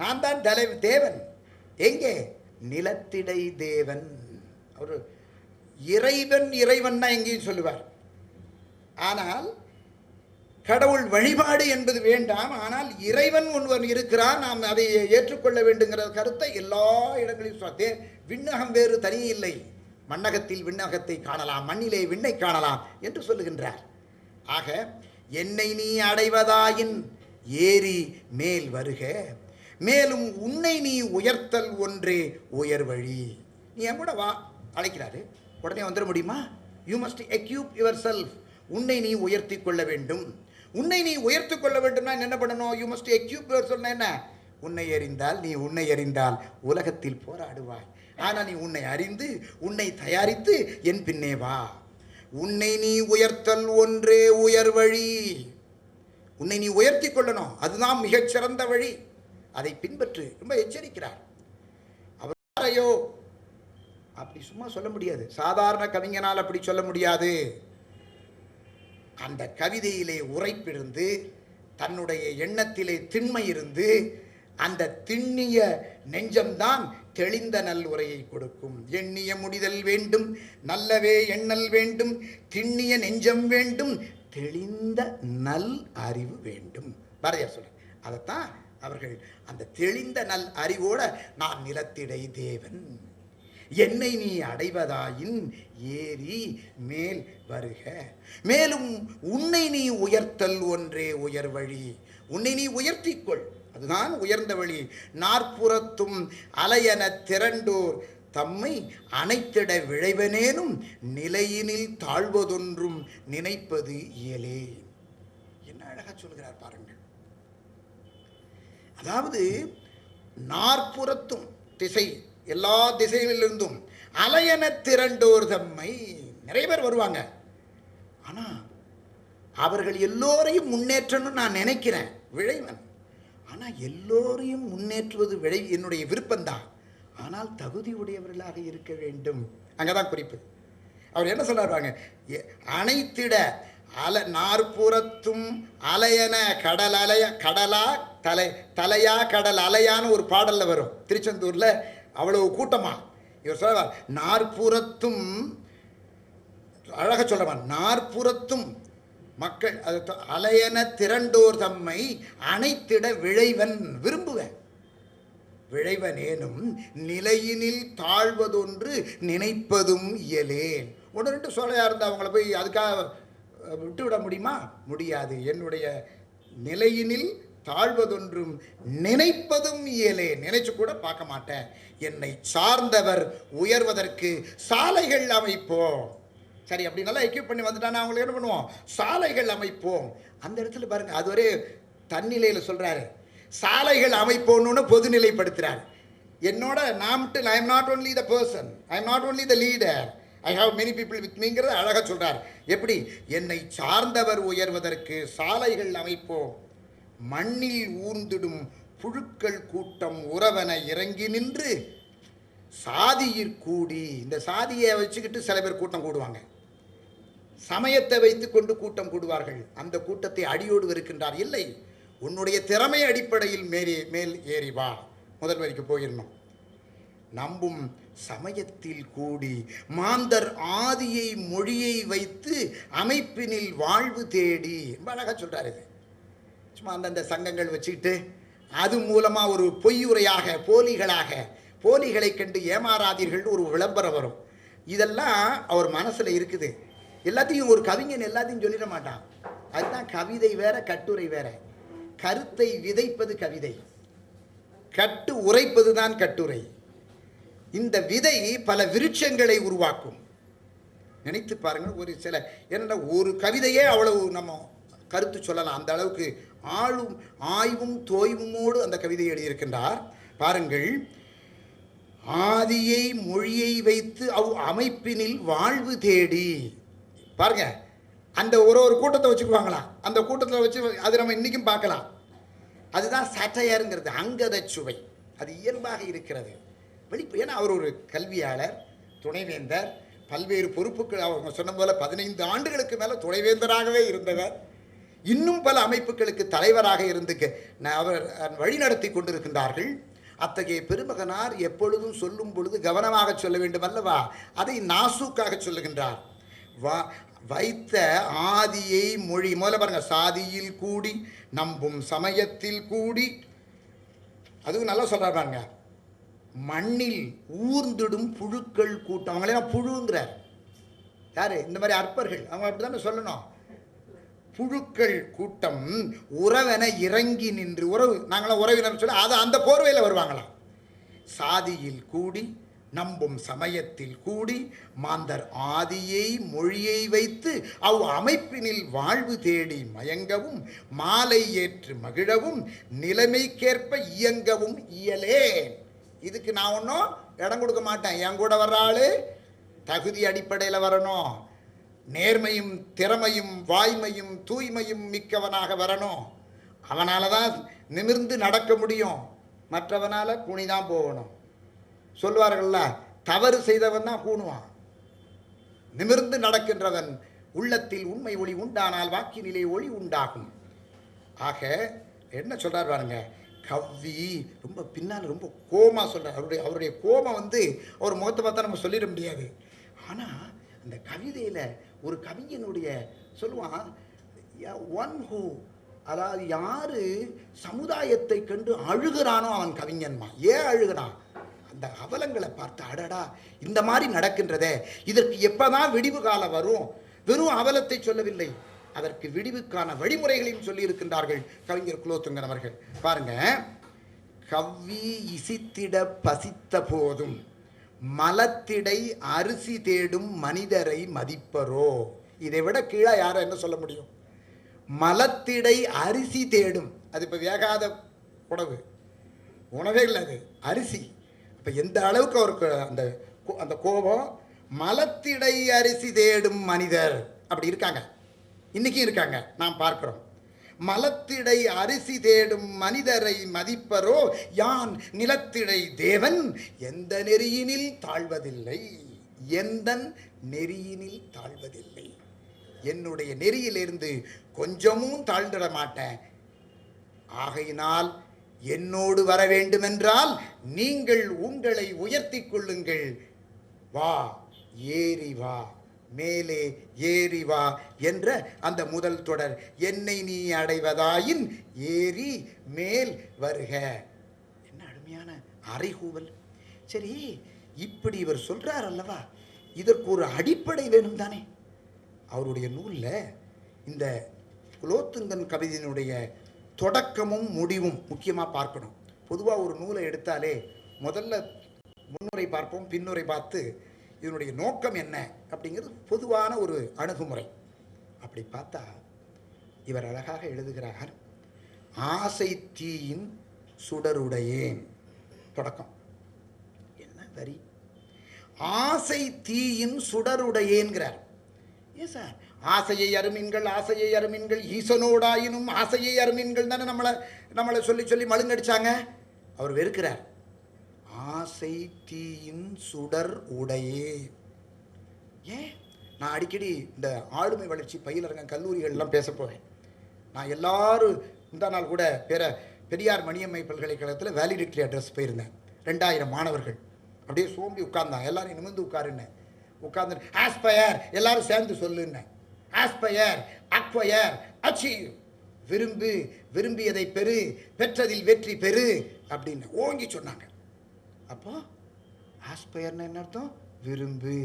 நான் தான் தேவன். எங்கே? நிலத்திடை தேவன். அவர் இறைவன் இறைவன் தான் எங்கேயும் சொல்லுவார். ஆனால் கடவுள் வழிபாடு என்பது வேண்டாம். ஆனால் இறைவன் ஒருவன் இருக்கிறான், நாம் அதை ஏற்றுக்கொள்ள வேண்டுங்கிற கருத்தை எல்லா இடங்களிலும் விண்ணகம் வேறு தனி இல்லை, மண்ணகத்தில் விண்ணகத்தை காணலாம், மண்ணிலே விண்ணை காணலாம் என்று சொல்லுகின்றார். ஆக என்னை நீ அடைவதாயின் ஏறி மேல் வருக, மேலும் உன்னை நீ உயர்த்தல் ஒன்றே உயர் வழி. நீ என் கூட வா அழைக்கிறாரு, உடனே வந்துட முடியுமா? You must equip your self. உன்னை நீ உயர்த்தி கொள்ள வேண்டும். உன்னை நீ உயர்த்தி கொள்ள வேண்டும்னா என்ன பண்ணணும்? You must equip your self. என்ன? உன்னை அறிந்தால் உலகத்தில் போராடுவாய். ஆனால் நீ உன்னை அறிந்து உன்னை தயாரித்து என் பின்னே வா. உன்னை நீ உயர்த்தல் ஒன்றே உயர் வழி. உன்னை நீ உயர்த்தி கொள்ளணும், அதுதான் மிகச்சிறந்த வழி. அதை பின்பற்று. ரொம்ப எச்சரிக்கிறார். அவர் யாரையோ அப்படி சும்மா சொல்ல முடியாது, சாதாரண கவிஞனால் அப்படி சொல்ல முடியாது. அந்த கவிதையிலே உரைப்பிருந்து, தன்னுடைய எண்ணத்திலே திண்மை இருந்து, அந்த திண்ணிய நெஞ்சம்தான் தெளிந்த நல் உரையை கொடுக்கும். எண்ணிய முடிதல் வேண்டும், நல்லவே எண்ணல் வேண்டும், திண்ணிய நெஞ்சம் வேண்டும், தெளிந்த நல் அறிவு வேண்டும். பாரதியார் சொல்ற அதைத்தான் அவர்கள் அந்த தெளிந்த நல் அறிவோட நான் நிலத்திடை தேவன், என்னை நீ அடைவதாயின் ஏறி மேல் வருக, மேலும் உன்னை நீ உயர்த்தல் ஒன்றே உயர் வழி. உன்னை நீ உயர்த்திக்கொள், அதுதான் உயர்ந்த வழி. நாற்புறத்தும் அலையென திரண்டோர் தம்மை அனைத்திட விழைவனேனும் நிலையினில் தாழ்வதொன்றும் நினைப்பது இயலே. என்ன அழகா சொல்கிறார் பாருங்கள். அதாவது நாற்புறத்தும் திசை, எல்லா திசைகளிலிருந்தும் அலையென திரண்டோர் தம்மை, நிறைய பேர் வருவாங்க. ஆனால் அவர்கள் எல்லோரையும் முன்னேற்றணும்னு நான் நினைக்கிறேன், விழைவன். ஆனால் எல்லோரையும் முன்னேற்றுவது என்னுடைய விருப்பம்தான். ஆனால் தகுதி உடையவர்களாக இருக்க வேண்டும். அங்கே தான் குறிப்பு. அவர் என்ன சொல்றாருவாங்க? அனைத்திட நாற்புறத்தும் அலையன கடல் அலைய கடலா தலையா கடல் அலையான்னு ஒரு பாடல்ல வரும். திருச்செந்தூரில் அவ்வளவு கூட்டமா. இவர் சொல்றார் நாற்புறத்தும், அழக சொல்றவான், நாற்புறத்தும் மக்கள் அது அலையன திரண்டோர் தம்மை அனைத்திட விழைவன், விரும்புவேன், விழைவனேனும் நிலையினில் தாழ்வதொன்று நினைப்பதும் இயலேன். ஒன்று ரெண்டு சோழையா இருந்தால் அவங்கள போய் அதுக்காக விட்டுவிட முடியுமா? முடியாது. என்னுடைய நிலையினில் தாழ்வதொன்றும் நினைப்பதும் இயலே, நினைச்சு கூட பார்க்க மாட்டேன். என்னை சார்ந்தவர் உயர்வதற்கு சாலைகள் அமைப்போம். சரி, அப்படி நல்லா எக்யூப் பண்ணி வந்துட்டானா அவங்களுக்கு என்ன பண்ணுவோம்? சாலைகள் அமைப்போம். அந்த இடத்துல பாருங்க, அது ஒரே தன்னிலையில் சொல்றாரு. சாலைகள் அமைப்போன்னு பொதுநிலைப்படுத்துறாரு. என்னோட நாமட்டு I am not only the person, I am not only the leader, I have many people with மீங்கிறத அழகாக சொல்றார். எப்படி? என்னை சார்ந்தவர் உயர்வதற்கு சாலைகள் அமைப்போம், மண்ணில் ஊர்ந்திடும் புழுக்கள் கூட்டம் உறவன இறங்கி நின்று சாதியிற் கூடி. இந்த சாதியை வச்சுக்கிட்டு சில பேர் கூட்டம் கூடுவாங்க, சமயத்தை வைத்து கொண்டு கூட்டம் கூடுவார்கள். அந்த கூட்டத்தை அடியோடு இருக்கின்றார். இல்லை, உன்னுடைய திறமை அடிப்படையில் மேல் ஏறி வா. முதல் வரைக்கு போயிடணும். நம்பும் சமயத்தில் கூடி மாந்தர் ஆதியை மொழியை வைத்து அமைப்பினில் வாழ்வு தேடி. ரொம்ப அழகா சொல்றாரு. இது சும்மா அந்தந்த சங்கங்கள் வச்சுக்கிட்டு அது மூலமா ஒரு பொய்யுரையாக போலிகளை கண்டு ஏமாறாதீர்கள் ஒரு விளம்பரம் வரும். இதெல்லாம் அவர் மனசுல இருக்குது. எல்லாத்தையும் ஒரு கவிஞன் எல்லாத்தையும் சொல்லிட மாட்டான். அதுதான் கவிதை வேற, கட்டுரை வேற. கருத்தை விதைப்பது கவிதை, கட்டு உரைப்பது தான் கட்டுரை. இந்த விதை பல விருட்சங்களை உருவாக்கும். நினைத்து பாருங்கள். ஒரு சில என்னென்ன ஒரு கவிதையே அவ்வளவு நம்ம கருத்து சொல்லலாம். அந்த அளவுக்கு ஆய்வும் தோய்வுமோடு அந்த கவிதையை எழுதியிருக்கின்றார். பாருங்கள், ஆதியை மொழியை வைத்து அமைப்பினில் வாழ்வு தேடி. பாருங்க, அந்த ஒரு கூட்டத்தை வச்சுக்குவாங்களா, அந்த கூட்டத்தில் வச்சு அது நம்ம இன்னைக்கும் பார்க்கலாம். அதுதான் சட்டையருங்கிறது, அங்கத சுவை. அது இயல்பாக இருக்கிறது. ஏன்னா அவர் ஒரு கல்வியாளர், துணைவேந்தர், பல்வேறு பொறுப்புகள். அவங்க சொன்ன போல 15 ஆண்டுகளுக்கு மேலே துணைவேந்தராகவே இருந்தவர். இன்னும் பல அமைப்புகளுக்கு தலைவராக இருந்து அவர் வழிநடத்தி கொண்டிருக்கின்றார்கள். அத்தகைய பெருமகனார் எப்பொழுதும் சொல்லும் பொழுது கவனமாக சொல்ல வேண்டும் அல்லவா? அதை நாசூக்காக சொல்லுகின்றார். வைத்த ஆதியை மொழி முதல்ல பாருங்க, சாதியில் கூடி நம்பும் சமயத்தில் கூடி, அதுவும் நல்லா சொல்றாரு பாருங்க, மண்ணில் ஊர்ந்திடும் புழுக்கள் கூட்டம். அவங்களே புழுங்கிறார். யாரு? இந்த மாதிரி அற்பர்கள். அவங்க அப்படித்தானே சொல்லணும். புழுக்கள் கூட்டம் உறவென இறங்கி நின்று, உறவு நாங்களாம் உறவினர் சொல்ல அது அந்த போர்வையில் வருவாங்களாம். சாதியில் கூடி நம்பும் சமயத்தில் கூடி மாந்தர் ஆதியை மொழியை வைத்து அவ் அமைப்பினில் வாழ்வு தேடி மயங்கவும் மாலை ஏற்று மகிழவும் நிலைமைக்கேற்ப இயங்கவும் இயலே. இதுக்கு நான் ஒன்றும் இடம் கொடுக்க மாட்டேன். என் கூட வர்ற ஆளு தகுதி அடிப்படையில் வரணும், நேர்மையும் திறமையும் வாய்மையும் தூய்மையும் மிக்கவனாக வரணும். அவனால தான் நிமிர்ந்து நடக்க முடியும், மற்றவனால குனிதான் போகணும். சொல்வார்கள்ல, தவறு செய்தவன் தான் கூணுவான். நிமிர்ந்து நடக்கின்றவன் உள்ளத்தில் உண்மை ஒளி உண்டானால் வாக்கினிலே ஒளி உண்டாகும். ஆக என்ன சொல்றார் பாருங்க, கவ்வி ரொம்ப பின்னால் ரொம்ப கோமா சொல்றார். அவருடைய கோபம் அவர் முகத்தை பார்த்தா நம்ம சொல்லிட முடியாது. ஆனால் அந்த கவிதையில் ஒரு கவிஞனுடைய சொல்லுவான், ஒன் ஹூ, அதாவது யாரு சமுதாயத்தை கண்டு அழுகிறானோ அவன் கவிஞன்மா. ஏன் அழுகிறான்? அந்த அவலங்களை பார்த்து அடடா இந்த மாதிரி நடக்கின்றதே, இதற்கு எப்பதான் விடிவு காலம் வரும்? வெறும் அவலத்தை சொல்லவில்லை, அதற்கு விடிவுக்கான வழிமுறைகளையும் சொல்லி இருக்கின்றார்கள் கவிஞர் குலோத்துங்கன் அவர்கள். பாருங்க, கவ்வி இசித்திட பசித்த போதும் மலத்திடை அரிசி தேடும் மனிதரை மதிப்பரோ. இதை விட கீழே யாரை என்ன சொல்ல முடியும்? மலத்திடை அரிசி தேடும், அது இப்போ வேகாத உணவே இல்லை, அது அரிசி. இப்போ எந்த அளவுக்கு அவருக்கு அந்த அந்த கோபம். மலத்திடை அரிசி தேடும் மனிதர் அப்படி இருக்காங்க, இன்னைக்கும் இருக்காங்க, நாம் பார்க்கிறோம். மலத்திடை அரிசி தேடும் மனிதரை மதிப்பரோ யான் நிலத்திடை தேவன் எந்த நெறியினில் தாழ்வதில்லை. எந்த நெறியினில் தாழ்வதில்லை. என்னுடைய நெறியிலிருந்து கொஞ்சமும் தாழ்ந்திட மாட்டேன். ஆகையினால் என்னோடு வர வேண்டுமென்றால் நீங்கள் உங்களை உயர்த்தி கொள்ளுங்கள். வா, ஏறி வா, மேலே ஏறி வா என்ற அந்த முதல் தொடர். என்னை நீ அடைவதாயின் ஏறி மேல் வருக. என்ன அருமையான அறைகூவல். சரி, இப்படி இவர் சொல்றார் அல்லவா, இதற்கு ஒரு அடிப்படை வேணும் தானே? அவருடைய நூலில் இந்த குலோத்துங்கன் கவிதையினுடைய தொடக்கமும் முடிவும் முக்கியமாக பார்க்கணும். பொதுவாக ஒரு நூலை எடுத்தாலே முதல்ல முன்னுரை பார்ப்போம், பின்னுரை பார்த்து இதனுடைய நோக்கம் என்ன அப்படிங்கிறது பொதுவான ஒரு அணுகுமுறை. அப்படி பார்த்தா இவர் அழகாக எழுதுகிறார். ஆசை தீயின் சுடருடையேன். தொடக்கம் என்ன வரி? ஆசை தீயின் சுடருடையேன்கிறார். ஏன் சார், ஆசையை அருமீன்கள், ஆசையை அருமீன்கள், ஈசனோடாயினும் ஆசையை அருமீன்கள் தானே நம்மளை சொல்லி சொல்லி மழுங்கடிச்சாங்க. அவர் வெறுக்கிறார். ஆசை தீயின் சுடர் உடையே. ஏன் நான் அடிக்கடி இந்த ஆளுமை வளர்ச்சி பயிலரங்கம் கல்லூரிகள்லாம் பேச போவேன். நான் எல்லாரும் இந்த நாள் கூட பெரியார் மணியம்மை பல்கலைக்கழகத்தில் வேலிடிக்டரி அட்ரஸ் போயிருந்தேன். 2000 மாணவர்கள் அப்படியே சோம்பி உட்கார்ந்தாங்க. எல்லாரும் நிமிர்ந்து உட்காருன்னேன். உட்கார்ந்து ஆஸ்பயர் எல்லாரும் சேர்ந்து சொல்லுன்னேன். ஆஸ்பயர், அக்வயர், அச்சீவ், விரும்பு, விரும்பியதை பெறு, பெற்றதில் வெற்றி பெறு அப்படின்னு ஓங்கி சொன்னாங்க. அப்போ ஆஸ்பயர்னு என்ன அர்த்தம்? விரும்பு,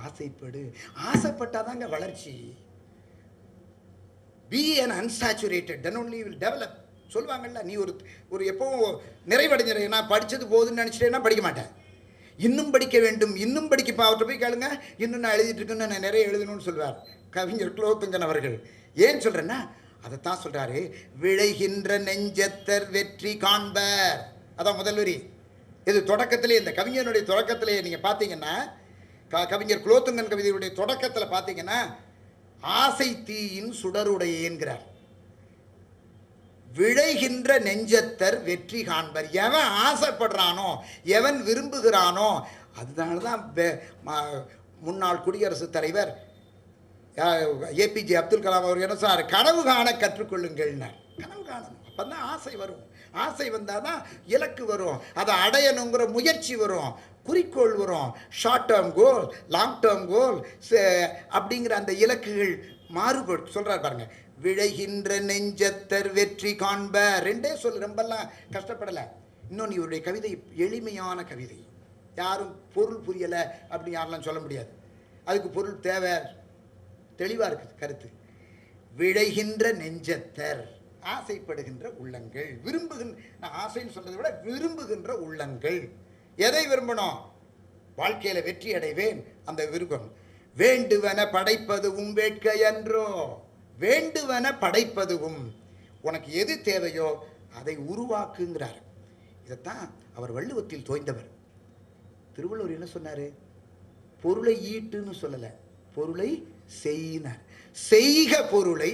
ஆசைப்படு. ஆசைப்பட்டாதாங்க வளர்ச்சி. Be an unsaturated then only you will develop. சொல்லுவாங்கல்ல, நீ ஒரு எப்பவும் நிறைவடைஞ்சிட. நான் படித்தது போதுன்னு நினச்சிட்டேன்னா படிக்க மாட்டேன். இன்னும் படிக்க வேண்டும், இன்னும் படிக்க. அவர்கிட்ட போய் கேளுங்க, இன்னும் நான் எழுதிட்டு இருக்கேன்னு, நான் நிறைய எழுதணும்னு சொல்வார் கவிஞர் குலோத்துங்கன் அவர்கள். ஏன் சொல்கிறேன்னா அதைத்தான் சொல்கிறாரு. விளைகின்ற நெஞ்சத்தர் வெற்றி காண்பர். அதான் முதல் வரி. இது தொடக்கத்திலே, இந்த கவிஞனுடைய தொடக்கத்திலே நீங்கள் பார்த்தீங்கன்னா, கவிஞர் குலோத்துங்கன் கவிதையுடைய தொடக்கத்தில் பார்த்தீங்கன்னா ஆசை தீயின் சுடருடையேன்கிறார். விளைகின்ற நெஞ்சத்தர் வெற்றி காண்பர். எவன் ஆசைப்படுறானோ, எவன் விரும்புகிறானோ, அதனால தான் முன்னாள் குடியரசுத் தலைவர் ஏபிஜே அப்துல் கலாம் அவர் என்ன சொன்னார்? கனவு காண கற்றுக்கொள்ளுங்கள்னார். கனவு காணணும், அப்போ தான் ஆசை வரும். ஆசை வந்தால் தான் இலக்கு வரும், அதை அடையணுங்கிற முயற்சி வரும், குறிக்கோள் வரும். Short term goal, long term goal அப்படிங்கிற அந்த இலக்குகள் மாறுபட்டு சொல்கிறார் பாருங்க. விழைகின்ற நெஞ்சத்தர் வெற்றி காண்ப, ரெண்டே சொல், ரொம்பலாம் கஷ்டப்படலை. இன்னொன்று இவருடைய கவிதை எளிமையான கவிதை, யாரும் பொருள் புரியலை அப்படின்னு யாரெல்லாம் சொல்ல முடியாது. அதுக்கு பொருள் தேவை, தெளிவாக இருக்குது கருத்து. விழைகின்ற நெஞ்சத்தர், ஆசைப்படுகின்ற உள்ளங்கள், விரும்புகின்ற, ஆசைன்னு சொல்றதை விட விரும்புகின்ற உள்ளங்கள். எதை விரும்பணும்? வாழ்க்கையில் வெற்றி அடைவேன், அந்த விருப்பம். வேண்டுவன படைப்பதுவும் வேட்கை என்றோ, வேண்டுவன படைப்பதுவும், உனக்கு எது தேவையோ அதை உருவாக்குங்கிறார். இதைத்தான் அவர் வள்ளுவத்தில் தோய்ந்தவர். திருவள்ளுவர் என்ன சொன்னார்? பொருளை ஈட்டுன்னு சொல்லலை, பொருளை செய்யினார். செய்க பொருளை.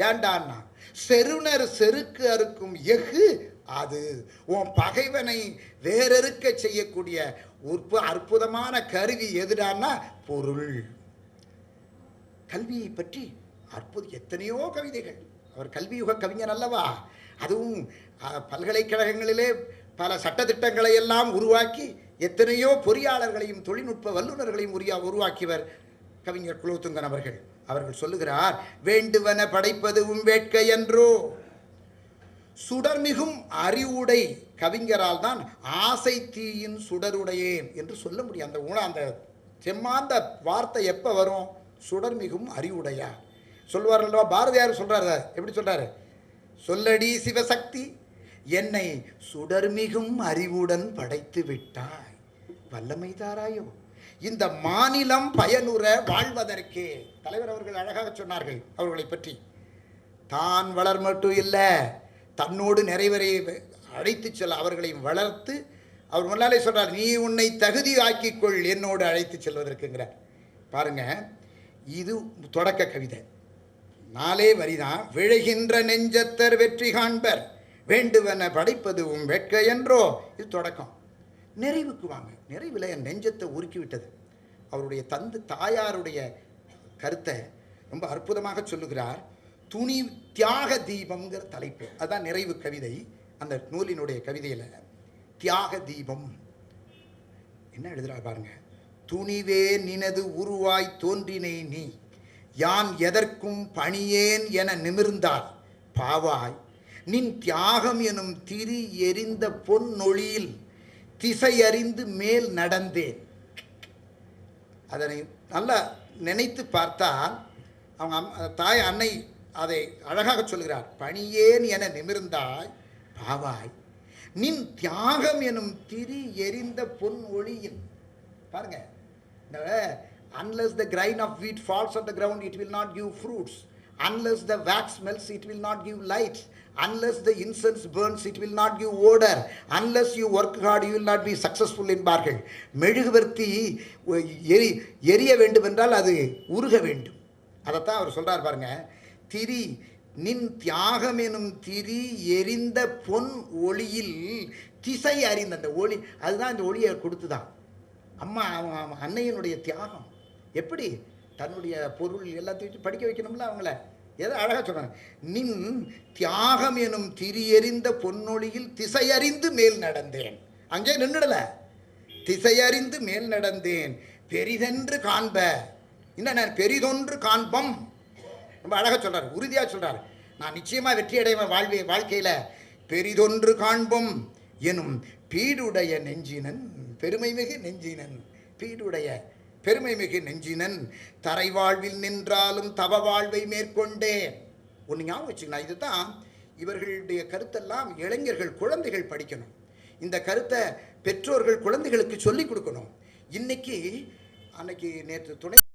ஏண்டான்னா செருணர் செருக்கு அறுக்கும் எஃகு அது. உன் பகைவனை வேறறுக்க செய்யக்கூடிய அற்புதமான கருவி எதுடான்னா பொருள். கல்வியை பற்றி எத்தனையோ கவிதைகள். அவர் கல்வியுக கவிஞர் அல்லவா? அதுவும் பல்கலைக்கழகங்களிலே பல சட்டத்திட்டங்களை எல்லாம் உருவாக்கி எத்தனையோ பொறியாளர்களையும் தொழில்நுட்ப வல்லுநர்களையும் உருவாக்கியவர் கவிஞர் குலோத்துங்கன் அவர்கள். அவர்கள் சொல்லுகிறார், வேண்டுவன படைப்பதுவும் வேட்கை என்றோ, சுடர்மிகும் அறிவுடை கவிஞரால் தான் ஆசை தீயின் சுடருடையேன் என்று சொல்ல முடியும். அந்த செம்மாந்த வார்த்தை எப்போ வரும்? சுடர்மிகும் அறிவுடையா சொல்வார்கள்வா? பாரதியார் சொல்றாரு. எப்படி சொல்றாரு? சொல்லடி சிவசக்தி என்னை சுடர்மிகும் அறிவுடன் படைத்து விட்டாய், வல்லமை தாராயோ இந்த மாநிலம் பயனுற வாழ்வதற்கே. தலைவர் அவர்கள் அழகாக சொன்னார்கள் அவர்களை பற்றி. தான் வளர் மட்டும் இல்லை, தன்னோடு நிறைவரை அழைத்து செல்ல அவர்களையும் வளர்த்து அவர் முன்னாலே சொல்றார், நீ உன்னை தகுதி ஆக்கிக்கொள் என்னோடு அழைத்து செல்வதற்குங்கிறார். பாருங்க, இது தொடக்க கவிதை, 4 வரிதான். விழைகின்ற நெஞ்சத்தர் வெற்றி காண்பர், வேண்டுவன படைப்பதுவும் வேட்கை என்றோ, இது தொடக்கம். நிறைவுக்கு வாங்க. நிறைவில் என் நெஞ்சத்தை உருக்கி விட்டது. அவருடைய தாயாருடைய கருத்தை ரொம்ப அற்புதமாக சொல்லுகிறார். துணி தியாக தீபம்ங்கிற தலைப்பு, அதுதான் நிறைவு கவிதை. அந்த நூலினுடைய கவிதையில் தியாக தீபம் என்ன எழுதுறா பாருங்க. துணிவே நினது உருவாய் தோன்றினே நீ, யான் எதற்கும் பணியேன் என நிமிர்ந்தால் பாவாய், நின் தியாகம் எனும் திரி எரிந்த பொன்னொழியில் திசை அறிந்து மேல் நடந்தேன். அதனை நல்லா நினைத்து பார்த்தால் அவங்க தாய் அன்னை அதை அழகாக சொல்கிறார். பணியேன் என நிமிர்ந்தாய் பாவாய், நின் தியாகம் எனும் திரி எரிந்த பொன் ஒளியில். பாருங்க, இந்த unless the grain of wheat falls on the ground it will not give fruits, unless the wax melts it will not give light, unless the incense burns it will not give odor, unless you work hard you will not be successful என்பார்கள். மெழுகுவர்த்தி எரிய வேண்டும் என்றால் அது உருக வேண்டும். அதைத்தான் அவர் சொல்றார் பாருங்க. திரி நின் தியாகம் எனும் திரி எரிந்த பொன் ஒளியில் திசை அறிந்த, அந்த ஒளி அதுதான் இந்த ஒளியை கொடுத்துதான். அம்மா அன்னையினுடைய தியாகம் எப்படி தன்னுடைய பொருள் எல்லாத்தையும் படிக்க வைக்கணும்ல அவங்கள. எதை அழகாக சொல்கிறாங்க, நின் தியாகம் எனும் திரி எறிந்த பொன்னொழியில் திசையறிந்து மேல் நடந்தேன். அங்கே நின்றுடலை, திசையறிந்து மேல் நடந்தேன். பெரிதென்று காண்ப, இன்னும் நான் பெரிதொன்று காண்பம். ரொம்ப அழகாக சொல்கிறார், உறுதியாக சொல்கிறார். நான் நிச்சயமாக வெற்றி அடைவேன் வாழ்க்கையில். பெரிதொன்று காண்பம் எனும் பீடுடைய நெஞ்சினன், பெருமை மிகு நெஞ்சினன், பீடுடைய பெருமை மிகு நெஞ்சினன், தரை வாழ்வில் நின்றாலும் தவ வாழ்வை மேற்கொண்டேன். ஒன்று ஞாபகம் வச்சுக்கணும், இதுதான் இவர்களுடைய கருத்தெல்லாம் இளைஞர்கள் குழந்தைகள் படிக்கணும். இந்த கருத்தை பெற்றோர்கள் குழந்தைகளுக்கு சொல்லிக் கொடுக்கணும். அன்னைக்கு நேற்று துணை